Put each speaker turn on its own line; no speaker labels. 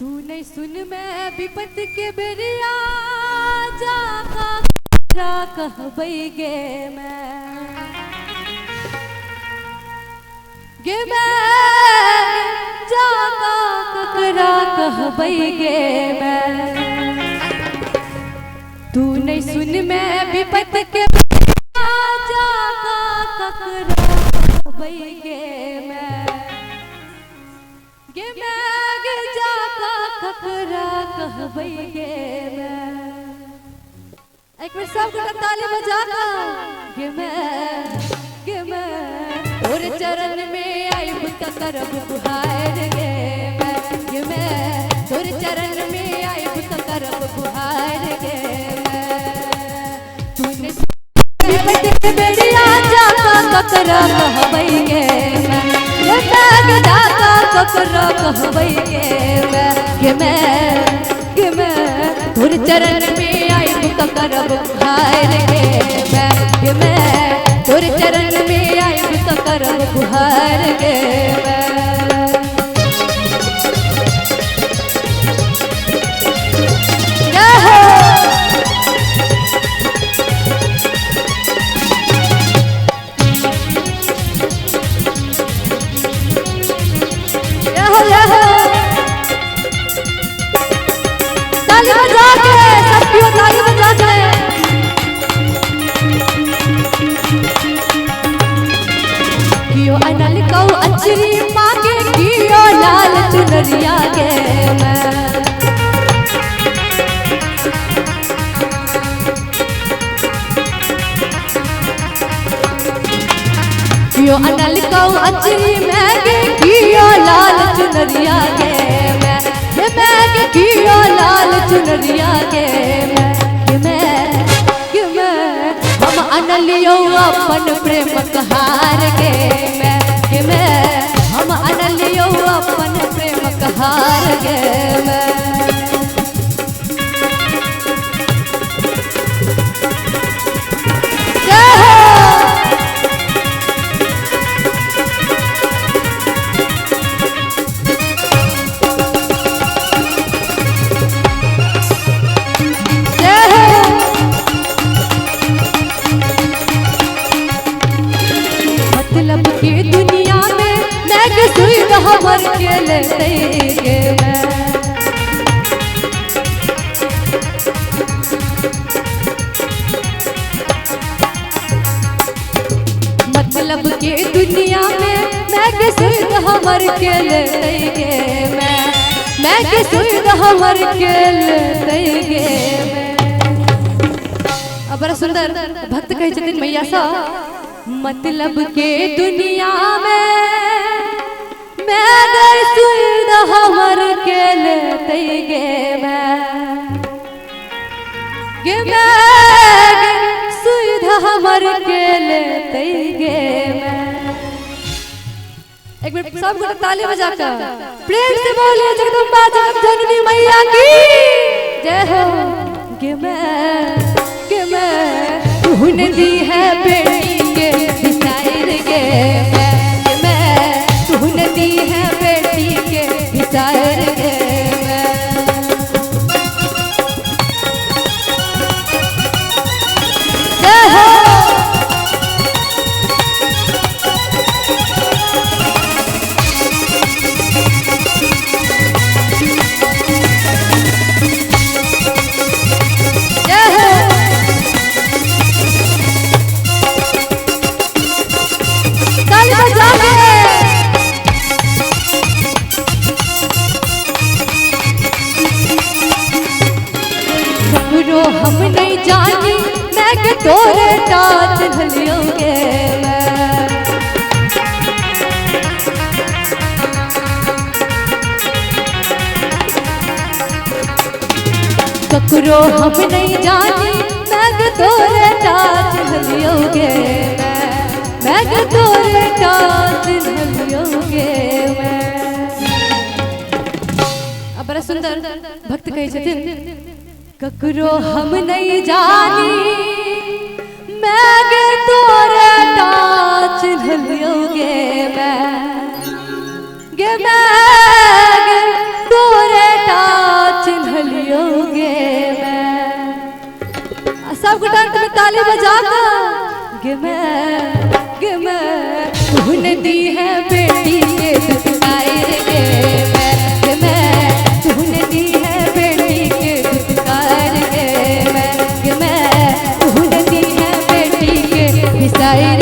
तू नहीं सुन मैं विपत के बेरिया जाका कहबई गे मैं जाका ककरा कहबई गे मैं। तू नहीं सुन मैं विपत के बेरिया जाका ककरा कहबई गे मैं जाका ककरा कहबई गे मैं। एक बार सब गोटा ताली बजाता गे मैं तोरे चरण में आइब त करब गुहार गे मैं तोरे चरण में आइब त करब गुहार गे मैं। तूने विपत के बेरिया जाका ककरा कहबई गे मैं जाका ककरा कहबई गे मैं तोरे चरण में आइब त करब गुहार गे मैं तोरे चरण में आइब त करब गुहार गे ताली बजा के सबकी ताली बजा के कियो अनल कौ अचरी मांगे कियो लाल चुनरिया गे मैं। कियो अनल कौ अचरी मांगे कियो लाल चुनरिया गे मैं कियो लाल चुनरिया गे मैं हम अनलियो अपन प्रेम कहार गे मैं हम अनलियो अपन प्रेम कहार गे मैं। मतलब की दुनिया में मैं सुई हमर के लेते गे मैं। मतलब की दुनिया में मैं सुई हमर के लेते गे मैं सुई हमर के लेते गे मैं। अब बड़ा सुंदर भक्त कहे छथिन मैया सा मतलब के दुनिया में मैं गई सुई हमर के लेते गे मैं सुई हमर के लेते गे मैं। एक बार सब गोटा ताली बजा कर प्रेम से बोले जगदम्बा जगत जननी मैया की जय हो गे मैं तूने दी है बेटी के विसार गे मैं तूने दी है बेटी के विसार गे मैं। जय हो हम नहीं जानी मैं के तोरे टाच ढलियोगे मैं। ककरो हम नहीं जानी मैं के तोरे टाच ढलियोगे मैं के तोरे टाच ढलियोगे मैं। अब बड़ा सुंदर भक्त कहे छथिन ककरो हम नहीं जानी मैं गे तोरे टाच ढलियोगे मैं तोरे टाच ताली बजाकर गे मैं तूने दी है बेटी के दुत्कार गे मैं तूने दी है बेटी के दुत्कार गे मैं तूने दी है बेटी के विसाई